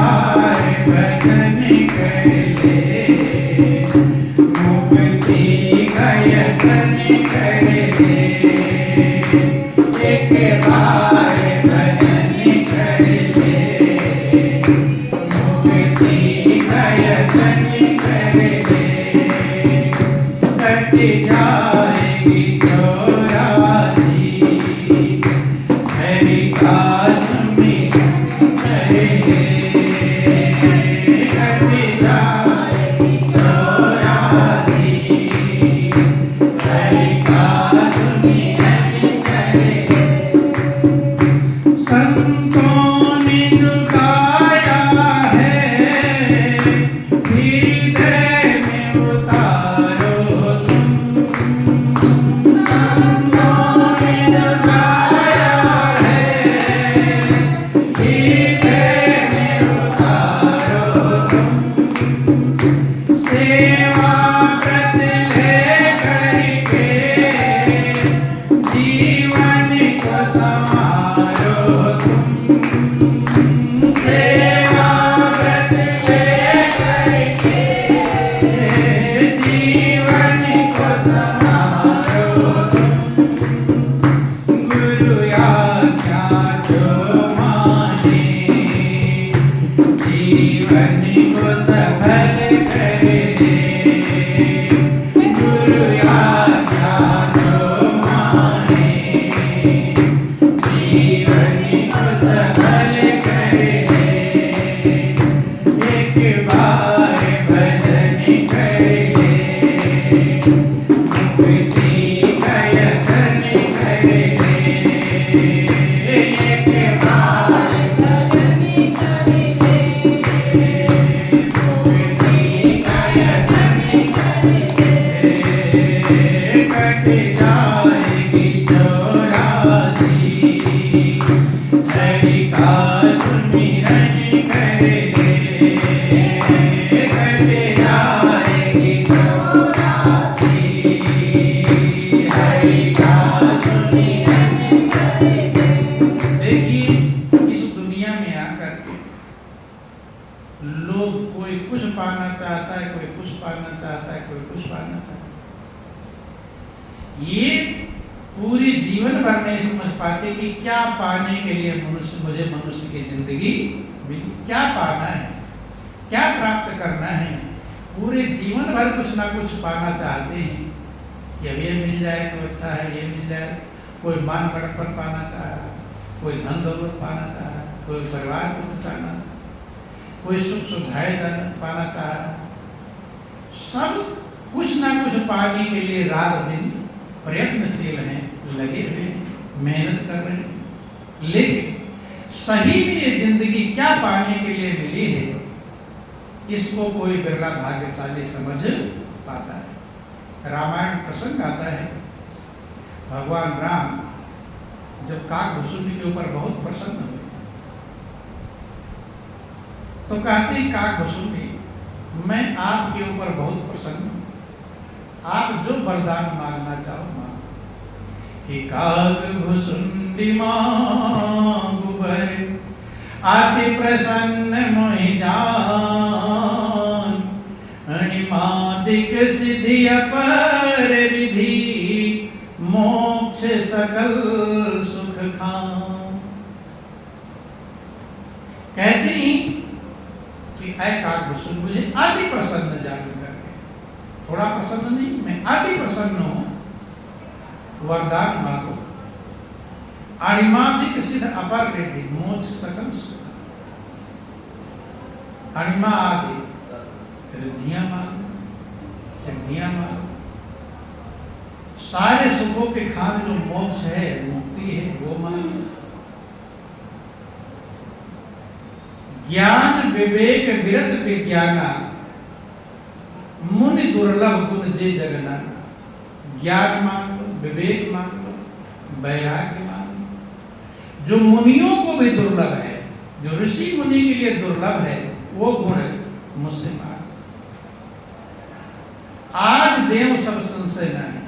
बार भजन कर ले, मुक्ति का यतन कर ले। एक बार भजन कर ले, मुक्ति का यतन कर ले। कट जाएगी 84 हरि का सुमिरन कर ले। कट जाएगी 84 हरि का सुमिरन कर ले। संतों ने जो गाया है, हृदय में उतारो तुम। संतों ने जो गाया है, हृदय में उतारो तुम। सेवा व्रत ले करके जीवन को संवारो तुम। सेवा व्रत ले करके जीवन को संवारो तुम। गुरु आज्ञा जो माने, जीवन को सफल कर दे। गुरु आज्ञा जो माने, जीवन को सफल कर दे। एक बार भजन कर ले, मुक्ति का यतन कर ले। एक बार भजन कर ले, मुक्ति का यतन कर ले। कट जाएगी 84 हरि का सुमिरन कर ले। कट जाएगी 84 हरि का सुमिरन कर ले। देखिए, इस दुनिया में आकर के लोग कोई कुछ पाना चाहता है, कोई कुछ पाना चाहता है, कोई कुछ पाना चाहता है। ये पूरी जीवन भर नहीं समझ पाते कि क्या पाने के लिए मुझे मनुष्य की जिंदगी मिली, क्या पाना है, क्या प्राप्त करना है। पूरे जीवन भर कुछ ना कुछ पाना चाहते हैं कि अब ये मिल जाए तो अच्छा है, ये मिल जाए। कोई मान बड़प्पन पाना चाह रहा है, कोई धन दौलत पाना चाह रहा है, कोई परिवार को बचाना, कोई सुख सुविधाएं पाना चाह रहा है। सब कुछ ना कुछ पाने के लिए रात दिन प्रयत्नशील हैं, लगे हुए हैं, मेहनत कर रहे हैं। लेकिन सही में ये जिंदगी क्या पाने के लिए मिली है, इसको कोई बिरला भाग्यशाली समझ पाता है। रामायण प्रसंग आता है, भगवान राम जब काकभूषुंडी के ऊपर बहुत प्रसन्न हुए तो कहते हैं, काकभूषुंडी मैं आपके ऊपर बहुत प्रसन्न हूँ, आप जो वरदान मांगना चाहो मांगो। कि काकभूषुंडी मांगू वर, अति प्रसन्न मोहि जान। अणिमादिक सिद्धि अपर रिधि, मोक्ष सकल सुख खान। कहते हैं कि ऐ काकभूषुंडी मुझे अति प्रसन्न जान करके, थोड़ा प्रसन्न नहीं, मैं अति प्रसन्न हूं, वरदान मांगो। अणिमादिक सिद्ध अपर रिधि, मोक्ष सकल सुख। अणिमा आदि रिद्धियां मांगो, सिद्धियां मांगो, सारे सुखों के खान जो मोक्ष है, मुक्ति है, वो मांगो। ज्ञान विवेक विरत विज्ञाना, मुनि दुर्लभ गुण जे जगनाना। ज्ञान मांग लो, विवेक मांग लो, वैराग्य मांग लो, जो मुनियों को भी दुर्लभ है, जो ऋषि मुनि के लिए दुर्लभ है, वो गुण मुझसे मांग। आज देव सब संशय नहीं,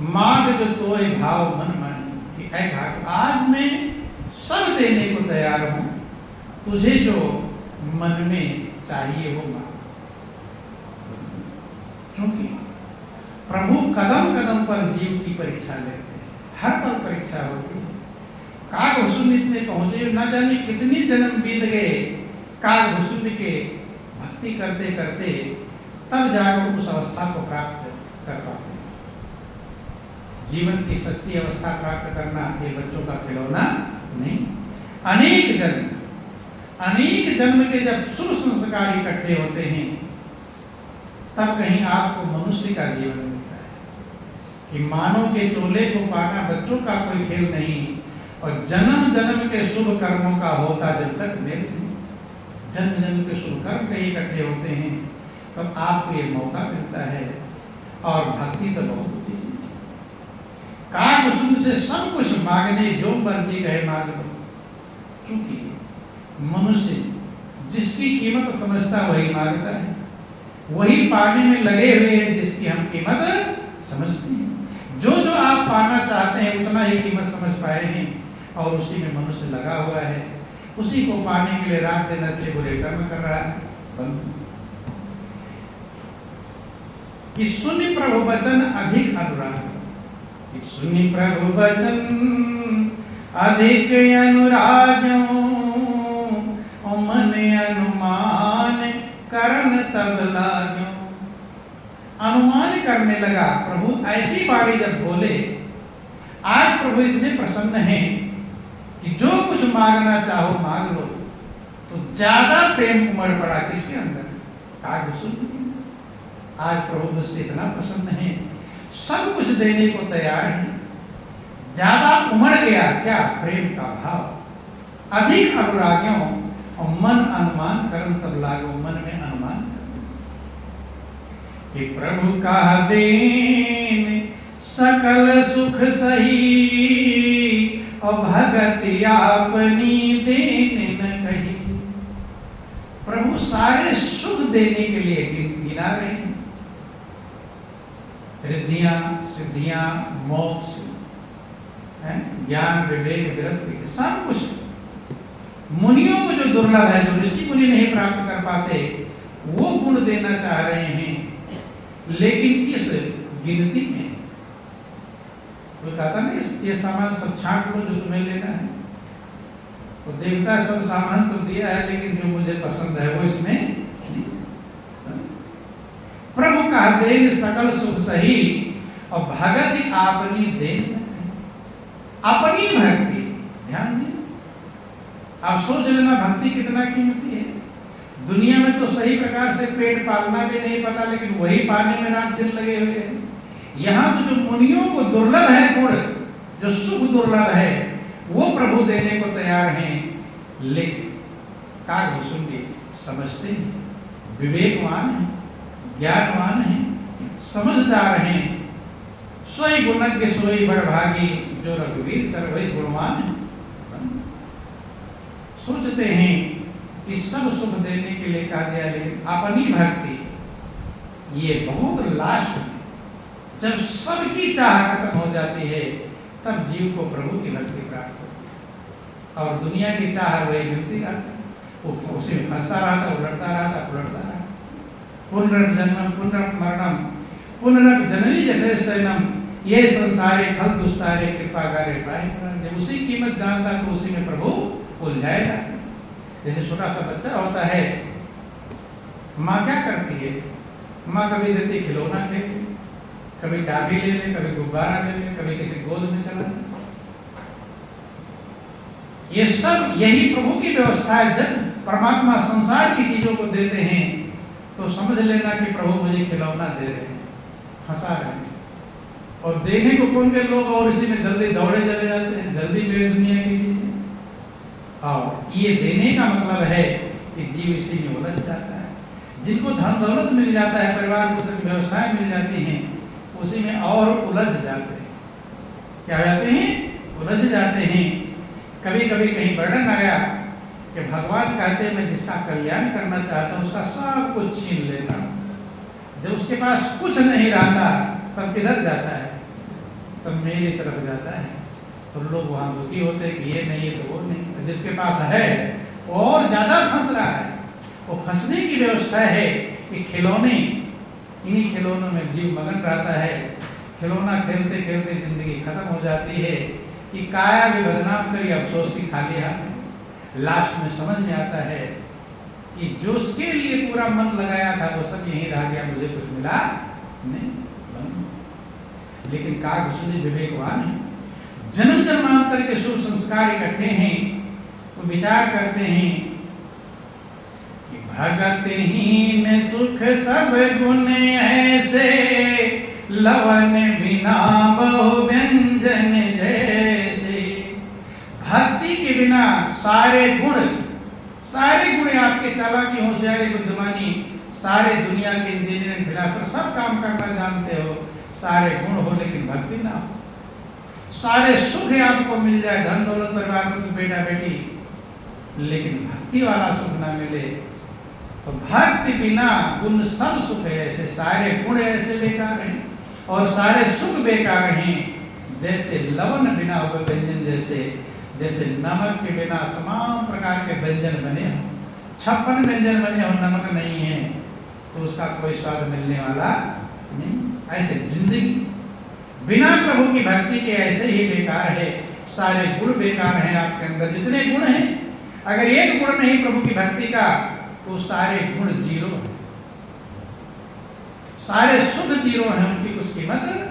मांग जो तोय भाव मन मानी। कि ऐ घाट, आज मैं सब देने को तैयार हूं, तुझे जो मन में चाहिए वो मांग। क्योंकि प्रभु कदम कदम पर जीव की परीक्षा लेते हैं, हर पल परीक्षा होती है। कागभूषुंड इतने पहुंचे, न जाने कितनी जन्म बीत गए कागभूषुंड के भक्ति करते करते, तब जाकर उस अवस्था को प्राप्त कर पाते हैं। जीवन की सच्ची अवस्था प्राप्त करना ये बच्चों का खिलौना नहीं। अनेक जन्म के जब शुभ संस्कार इकट्ठे होते हैं, तब कहीं आपको मनुष्य का जीवन मिलता है कि मानव के चोले को पाना बच्चों का कोई खेल नहीं, और जन्म जन्म के शुभ कर्मों का होता जब तक मेल नहीं। जन्म जन्म के शुभ कर्म कहीं इकट्ठे होते हैं, तब आपको ये मौका मिलता है। और भक्ति तो बहुत ऊंची चीज है। कागभूषुंड से सब कुछ मांगने जो मर्जी कहे मांग लो। चूंकि मनुष्य जिसकी कीमत समझता वही मांगता है, वही पाने में लगे हुए हैं जिसकी हम कीमत समझते हैं। जो जो आप पाना चाहते हैं उतना ही कीमत समझ पाए हैं, और उसी में मनुष्य लगा हुआ है। उसी को पाने के लिए रात दिन अच्छे बुरे कर्म कर रहा है। कि सुनि प्रभु वचन अधिक अनुराग, कि सुनि प्रभु वचन अधिक अनुराग, मन अनुमान करन तब लाग्यो। अनुमान करने लगा प्रभु ऐसी बाणी जब बोले। आज प्रभु इतने प्रसन्न हैं कि जो कुछ मांगना चाहो मांग लो। तो ज्यादा प्रेम उमड़ पड़ा किसके अंदर? कागभूषुंड। आज प्रभु मुझसे इतना प्रसन्न है, सब कुछ देने को तैयार है। ज्यादा उमड़ गया क्या? प्रेम का भाव। अधिक अनुराग्यों, और मन अनुमान करन तब लागो, मन में अनुमान कि प्रभु का देन सकल सुख सही, और भगति आपनी देन न कही। प्रभु सारे सुख देने के लिए गिना रहे हैं। रिद्धियां, सिद्धियां, मोक्ष, ज्ञान, विवेक, विरक्ति, सब कुछ मुनियों को जो दुर्लभ है, जो ऋषि मुनि नहीं प्राप्त कर पाते, वो गुण देना चाह रहे हैं। लेकिन इस गिनती में कोई कहता नहीं ये सामान सब छांट लो जो तुम्हें लेना है। तो देवता सब सामान तो दिया है, लेकिन जो मुझे पसंद है वो इसमें नहीं। प्रभु का देन सकल सुख सही, और भगति आपनी देन। अपनी भक्ति, ध्यान दें, आप सोच लेना भक्ति कितना कीमती है। दुनिया में तो सही प्रकार से पेट पालना भी नहीं पता, लेकिन वही पाने में रात दिन लगे हुए हैं। यहाँ तो जो मुनियों को दुर्लभ है गुण, जो सुख दुर्लभ है, वो प्रभु देने को तैयार हैं। लेकिन कागभूषुंड समझते हैं, विवेकवान हैं, ज्ञानवान हैं, समझदार हैं। सोई गुणज्ञ सोई बड़भागी, जो रघुवीर चर वही गुणवान है। सोचते हैं कि सब सुख देने के लिए कहा गया, लेकिन अपनी भक्ति ये बहुत लास्ट में, जब सबकी चाह खत्म हो जाती है, तब जीव को प्रभु की भक्ति प्राप्त होती है। और दुनिया की चाह वही मिलती रहती, वो उसी में फंसता रहता, उलटता रहता, पुलटता रहता। पुनर्जन्म पुनर्मरणम पुनरप जननी जैसे शरणम, ये संसारे खल दुस्तारे कृपा करे पाए। जब उसी कीमत जानता तो उसी में प्रभु उलझाएगा। जैसे छोटा सा बच्चा होता है, माँ क्या करती है? माँ कभी देती खिलौना खेल, कभी टाफी ले ले, कभी गुब्बारा ले ले, कभी किसी गोद में चला। ये सब यही प्रभु की व्यवस्था है। जब परमात्मा संसार की चीजों को देते हैं तो समझ लेना कि प्रभु मुझे खिलौना दे रहे हैं, हंसा रहे हैं। और देने को कौन के लोग और इसी में जल्दी दौड़े चले जाते हैं, जल्दी मेरे दुनिया की चीजें। और ये देने का मतलब है कि जीव इसी में उलझ जाता है। जिनको धन दौलत मिल जाता है, परिवार पुत्र की व्यवस्थाएं मिल जाती हैं, उसी में और उलझ जाते हैं। क्या हो जाते हैं? उलझ जाते हैं। कभी कभी कहीं वर्णन आया कि भगवान कहते हैं मैं जिसका कल्याण करना चाहता हूँ उसका सब कुछ छीन लेता हूँ। जब उसके पास कुछ नहीं रहता तब किधर जाता है? तब मेरी तरफ जाता है। तो लोग वहाँ दुखी होते हैं कि ये नहीं है तो वो नहीं। जिसके पास है और ज्यादा फंस रहा है, वो फंसने की व्यवस्था है कि खिलौने, इन्हीं खिलौनों में जीव मगन रहता है। खिलौना खेलते खेलते जिंदगी खत्म हो जाती है कि काया भी बदनाम करी, अफसोस की खाली हाथ। लास्ट में समझ में आता है कि जो उसके लिए पूरा मन लगाया था वो सब यहीं रह गया, मुझे कुछ मिला नहीं। लेकिन काकभूषुंडी विवेकवान है, जन्म जन्मांतर के शुभ संस्कार इकट्ठे हैं। वो विचार करते हैं कि भगतहीन सुख सब गुण ऐसे, लवन बिना बहु व्यंजन जैसे। भक्ति के बिना सारे गुण आपके चालाकी, होशियारी, बुद्धिमानी, सारे दुनिया के इंजीनियरिंग, फिलासफर सब काम करना जानते हो, सारे गुण हो लेकिन भक्ति ना हो। सारे सुख आपको मिल जाए, धन दौलत, परिवार पति बेटा बेटी, लेकिन भक्ति वाला सुख ना मिले तो भक्ति बिना गुण सब सुख है ऐसे, सारे गुण ऐसे बेकार हैं और सारे सुख बेकार हैं जैसे लवण बिना हुए व्यंजन जैसे। जैसे नमक के बिना तमाम प्रकार के व्यंजन बने हो, 56 व्यंजन बने हो, नमक नहीं है तो उसका कोई स्वाद मिलने वाला नहीं। ऐसे जिंदगी बिना प्रभु की भक्ति के ऐसे ही बेकार है। सारे गुण बेकार हैं आपके अंदर, जितने गुण हैं, अगर एक गुण नहीं प्रभु की भक्ति का तो सारे गुण जीरो हैं, सारे सुख जीरो हैं, उनकी कुछ कीमत नहीं।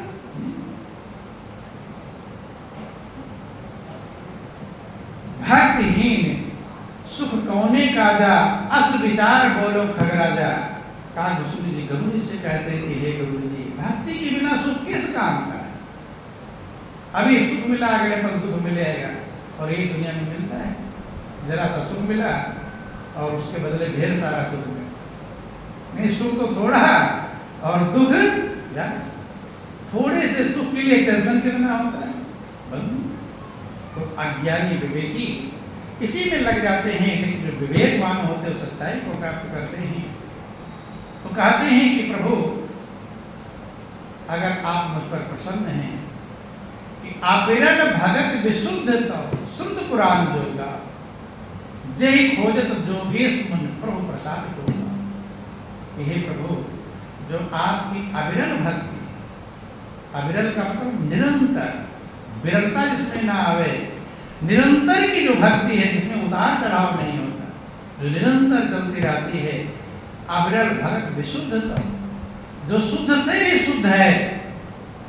भक्तिहीन सुख कौने काजा, अस विचार बोलो खगराजा। काकभूषुंडी जी गुरु जी से कहते हैं कि हे गुरु जी, भक्ति के बिना सुख किस काम का है? अभी सुख मिला, अगले पल दुख मिलेगा, और ये दुनिया में मिलता है। जरा सा सुख मिला और उसके बदले ढेर सारा दुख मिला। नहीं, सुख तो थोड़ा और दुख ज्यादा। थोड़े से सुख के लिए टेंशन कितना होता है बंधु। तो अज्ञानी विवेकी इसी में लग जाते हैं, लेकिन जो विवेकवान होते हैं सच्चाई को प्राप्त करते हैं। तो कहते हैं कि प्रभु अगर आप मुझ पर प्रसन्न हैं कि अविरल भगत विशुद्ध तो श्रुत पुराण जोगा, जय खोजत जोगेश मन प्रभु प्रसाद को। हे प्रभु, जो आपकी अविरल भक्ति, अविरल का मतलब निरंतर, विरलता जिसमें ना आवे, निरंतर की जो भक्ति है जिसमें उतार चढ़ाव नहीं होता, जो निरंतर चलती रहती है, अविरल भगत विशुद्धता, जो शुद्ध से भी शुद्ध है,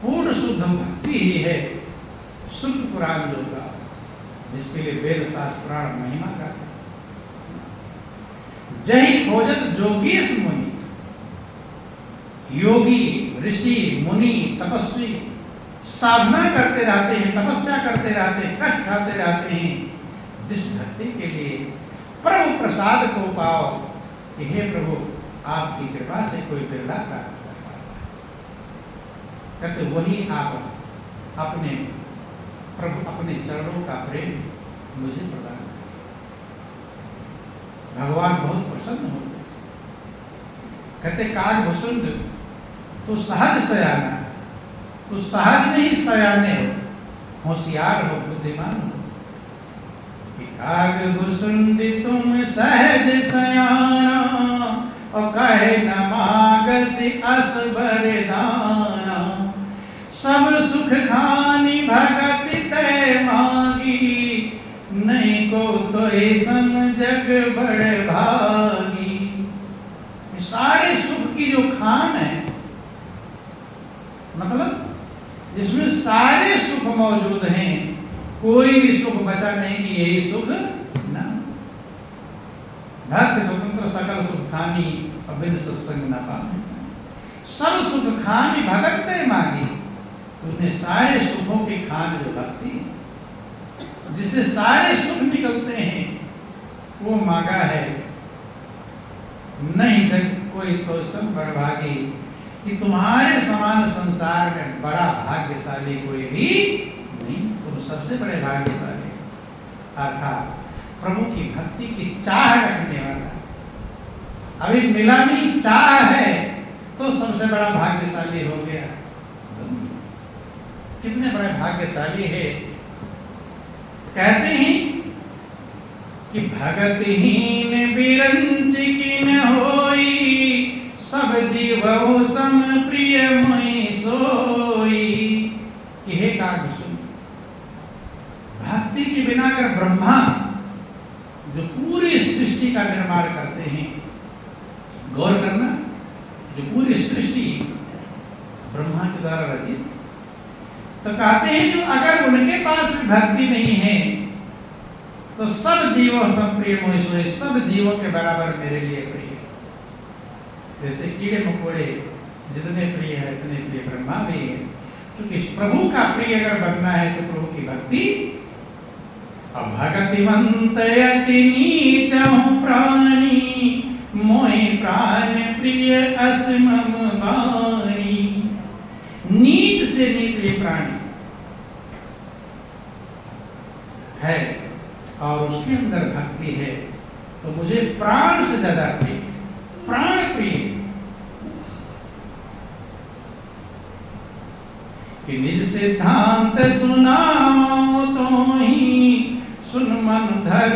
पूर्ण शुद्ध भक्ति ही है। शुद्ध पुराण योगा, जिसके लिए वेद शास्त्र पुराण महिमा का। जय खोजत जोगीश मुनि, योगी ऋषि मुनि तपस्वी साधना करते रहते हैं, तपस्या करते रहते हैं, कष्ट उठाते रहते हैं, जिस भक्ति के लिए प्रभु प्रसाद को पाओ कि हे प्रभु आपकी कृपा से कोई बिरला प्राप्त कर पाता है। कहते वही आप अपने प्रभु, अपने चरणों का प्रेम मुझे प्रदान करें। भगवान बहुत प्रसन्न होते। कहते काकभूषुंड तो सहज सयाना, तो सहज में ही सयाने हो, होशियार हो, बुद्धिमान हो। कि काकभूषुंडी तुम सहज सयाना, और कहे न मागसी अस बरदाना। सब सुख खानी भगति तय मांगी, नहीं को तो ऐसन जग बड़ भागी। सारे सुख की जो खान है, मतलब जिसमें सारे सुख मौजूद हैं, कोई भी सुख बचा नहीं कि यही सुख ना। भक्त स्वतंत्र सकल सुख खानी, और बिन सत्संग न पाए। सब सुख खानी भगत ते मांगी, उसने सारे सुखों की खान जो भक्ति, जिससे सारे सुख निकलते हैं, वो मांगा है। नहीं जग कोई तो सब बड़भागी, कि तुम्हारे समान संसार में बड़ा भाग्यशाली कोई भी नहीं, तुम सबसे बड़े भाग्यशाली। अर्थात प्रभु की भक्ति की चाह रखने वाला, अभी मिला नहीं, चाह है तो सबसे बड़ा भाग्यशाली हो गया। कितने बड़े भाग्यशाली है। कहते हैं कि भगतहीन बिरंच किन होई, सब जीवहु सम प्रिय मोहि सोई। कि हे काग सुन, भक्ति के बिना अगर ब्रह्मा जो पूरी सृष्टि का निर्माण करते हैं, गौर करना, जो पूरी सृष्टि ब्रह्मा के द्वारा रचित, तो कहते हैं जो अगर उनके पास भी भक्ति नहीं है तो सब जीवों सब प्रिय मोहि सोई, सब जीवों के बराबर मेरे लिए प्रिय। जैसे कीड़े मकोड़े जितने प्रिय है उतने प्रिय ब्रह्मा भी है। क्योंकि इस प्रभु का प्रिय अगर बनना है तो प्रभु की भक्ति। अब भगतिवंत अति नीचहु प्राणी, मोहि प्राण प्रिय असमम वाणी। नीच से नीच ये प्राणी है और उसके अंदर भक्ति है तो मुझे प्राण से ज्यादा प्रिय, प्राण प्रिय। कि निज सिद्धांत सुनाओ तो ही सुन मन धर